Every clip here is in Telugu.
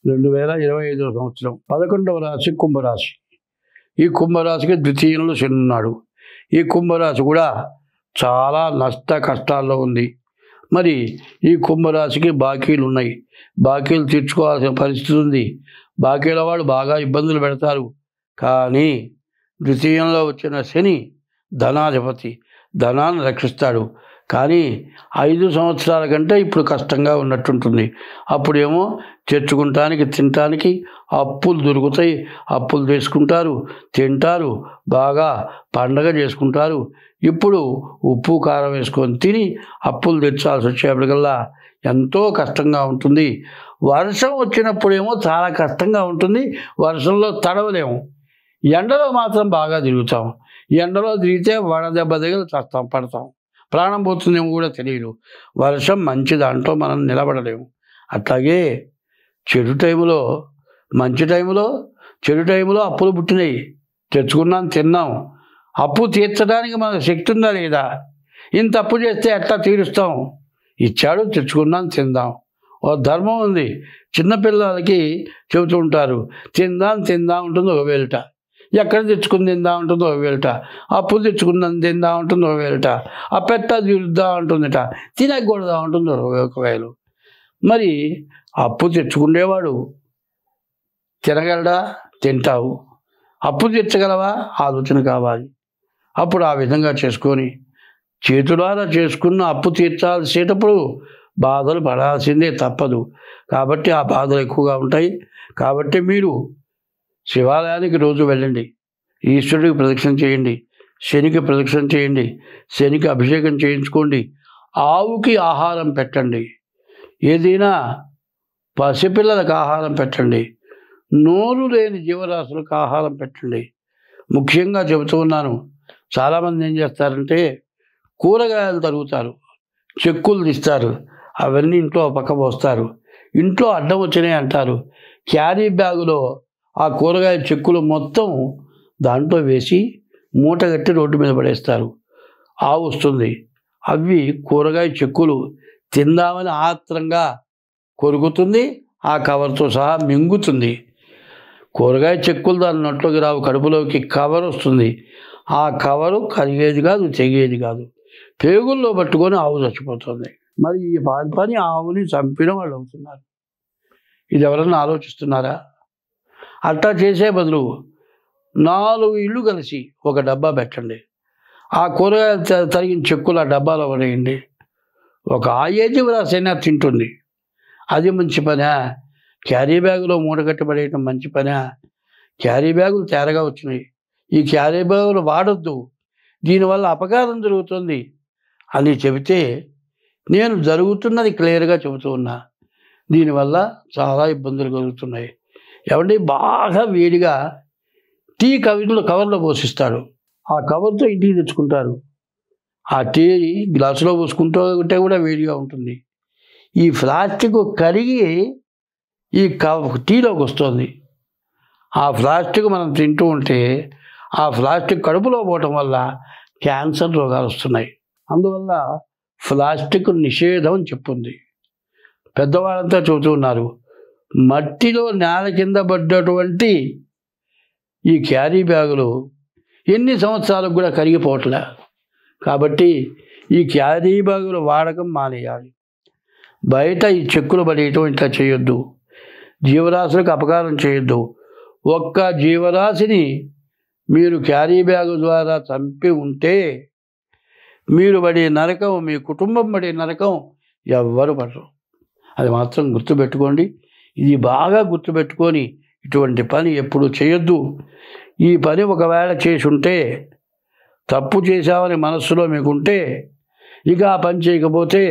2025 సంవత్సరం 11వ రాశి కుంభరాశి. ఈ కుంభరాశికి ద్వితీయంలో శని ఉన్నాడు. ఈ కుంభరాశి కూడా చాలా నష్ట కష్టాల్లో ఉంది. మరి ఈ కుంభరాశికి బాకీలు ఉన్నాయి. బాకీలు తీర్చుకోవాల్సిన పరిస్థితి ఉంది. బాకీల వాళ్ళు బాగా ఇబ్బందులు పెడతారు. కానీ ద్వితీయంలో వచ్చిన శని ధనాధిపతి, ధనాన్ని రక్షిస్తాడు. కానీ 5 సంవత్సరాల కంటే ఇప్పుడు కష్టంగా ఉన్నట్టుంటుంది. అప్పుడేమో తెచ్చుకుంటానికి తినటానికి అప్పులు దొరుకుతాయి. అప్పులు తీసుకుంటారు, తింటారు, బాగా పండగ చేసుకుంటారు. ఇప్పుడు ఉప్పు కారం వేసుకొని తిని అప్పులు తెచ్చాల్సి వచ్చేప్పటికల్లా ఎంతో కష్టంగా ఉంటుంది. వర్షం వచ్చినప్పుడేమో చాలా కష్టంగా ఉంటుంది. వర్షంలో తడవలేము. ఎండలో మాత్రం బాగా తిరుగుతాం. ఎండలో తిరిగితే వడదెబ్బ దగ్గర చస్తాం, పడతాం, ప్రాణం పోతుందేమో కూడా తెలియదు. వర్షం మంచి దాంట్లో మనం నిలబడలేము. అట్లాగే చెడు టైంలో, మంచి టైంలో, చెడు టైంలో అప్పులు పుట్టినాయి. తెచ్చుకున్నాం, తిన్నాం. అప్పు తీర్చడానికి మనకు శక్తి ఉందా లేదా? ఇంత అప్పు చేస్తే ఎట్లా తీరుస్తాం? ఇచ్చాడు, తెచ్చుకున్నాం, తిందాం. ఓ ధర్మం ఉంది. చిన్నపిల్లలకి చెబుతూ ఉంటారు, తిందాం తిందాం ఉంటుంది ఒక వేలుట, ఎక్కడ తెచ్చుకుని తిందా ఉంటుందో ఒక వేలుట, అప్పు తెచ్చుకున్నది తిందా ఉంటుంది ఒక వేలుట, ఆ పెట్ట తీరుద్దా ఉంటుందిట, తినకూడదా ఉంటుంది ఒక వేలు. మరి అప్పు తెచ్చుకునేవాడు తినగలడా? తింటావు. అప్పు తెచ్చగలవా? ఆలోచన కావాలి. అప్పుడు ఆ విధంగా చేసుకొని చేతులారా చేసుకున్న అప్పు తీర్చాల్సేటప్పుడు బాధలు పడాల్సిందే, తప్పదు. కాబట్టి ఆ బాధలు ఎక్కువగా ఉంటాయి. కాబట్టి మీరు శివాలయానికి రోజు వెళ్ళండి. ఈశ్వరుడికి ప్రదక్షిణ చేయండి. శనికి ప్రదక్షిణ చేయండి. శనికి అభిషేకం చేయించుకోండి. ఆవుకి ఆహారం పెట్టండి. ఏదైనా పసిపిల్లలకు ఆహారం పెట్టండి. నోరు లేని జీవరాశులకు ఆహారం పెట్టండి. ముఖ్యంగా చెబుతూ ఉన్నాను, చాలామంది ఏం చేస్తారంటే కూరగాయలు తరుగుతారు, చెక్కులు తీస్తారు, అవన్నీ ఇంట్లో పక్క పోస్తారు. ఇంట్లో అడ్డం వచ్చినాయి అంటారు. క్యారీ బ్యాగులో ఆ కూరగాయ చెక్కులు మొత్తం దాంట్లో వేసి మూట కట్టి రోడ్డు మీద పడేస్తారు. ఆవు వస్తుంది, అవి కూరగాయ చెక్కులు తిందామని ఆత్రంగా కొరుకుతుంది, ఆ కవర్తో సహా మింగుతుంది. కూరగాయ చెక్కులు దాని నోట్లోకి రావు, కడుపులోకి కవర్ వస్తుంది. ఆ కవరు కరిగేది కాదు, తెగేది కాదు. పేగుల్లో పట్టుకొని ఆవు చచ్చిపోతుంది. మరి ఈ పని ఆవుని చంపిన వాళ్ళు అవుతున్నారు. ఇది ఎవరన్నా ఆలోచిస్తున్నారా? అట్టా చేసే బదులు 4 ఇళ్ళు కలిసి ఒక డబ్బా పెట్టండి. ఆ కూరగాయలు తరిగిన చెక్కులు ఆ డబ్బాలో పడేయండి. ఒక ఆయేజీ రాసైనా తింటుంది. అది మంచి పనా? క్యారీ బ్యాగులో మూట కట్టి పడేయటం మంచి పనా? క్యారీ బ్యాగులు తేరగా వచ్చినాయి. ఈ క్యారీ బ్యాగులు వాడొద్దు, దీనివల్ల అపకారం జరుగుతుంది అని చెబితే నేను జరుగుతున్నది క్లియర్గా చెబుతూ ఉన్నా. దీనివల్ల చాలా ఇబ్బందులు కలుగుతున్నాయి. ఏమంటే బాగా వేడిగా టీ కవర్లో పోసిస్తాడు. ఆ కవర్తో ఇంటికి తెచ్చుకుంటారు. ఆ టీ గ్లాసులో పోసుకుంటూ ఉంటే కూడా వేడిగా ఉంటుంది. ఈ ప్లాస్టిక్ కరిగి ఈ టీలోకి వస్తుంది. ఆ ప్లాస్టిక్ మనం తింటూ ఉంటే ఆ ప్లాస్టిక్ కడుపులో పోవటం వల్ల క్యాన్సర్ రోగాలు వస్తున్నాయి. అందువల్ల ప్లాస్టిక్ నిషేధం అని చెప్పింది. పెద్దవాళ్ళంతా చెబుతూ ఉన్నారు. మట్టిలో నేల కింద పడ్డటువంటి ఈ క్యారీ బ్యాగులు ఎన్ని సంవత్సరాలకు కూడా కరిగిపోవట్లే. కాబట్టి ఈ క్యారీ బ్యాగుల వాడకం మానేయాలి. బయట ఈ చెక్కులు పడేయటం ఇట్లా చేయొద్దు. జీవరాశులకు అపకారం చేయొద్దు. ఒక్క జీవరాశిని మీరు క్యారీ బ్యాగు ద్వారా చంపి ఉంటే మీరు పడే నరకం, మీ కుటుంబం పడే నరకం ఎవ్వరు పడరు. అది మాత్రం గుర్తుపెట్టుకోండి. ఇది బాగా గుర్తుపెట్టుకొని ఇటువంటి పని ఎప్పుడు చేయొద్దు. ఈ పని ఒకవేళ చేసి ఉంటే, తప్పు చేశామని మనస్సులో మీకుంటే, ఇక ఆ పని చేయకపోతే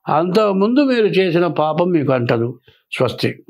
అంతకుముందు మీరు చేసిన పాపం మీకు అంటదు. స్వస్తి.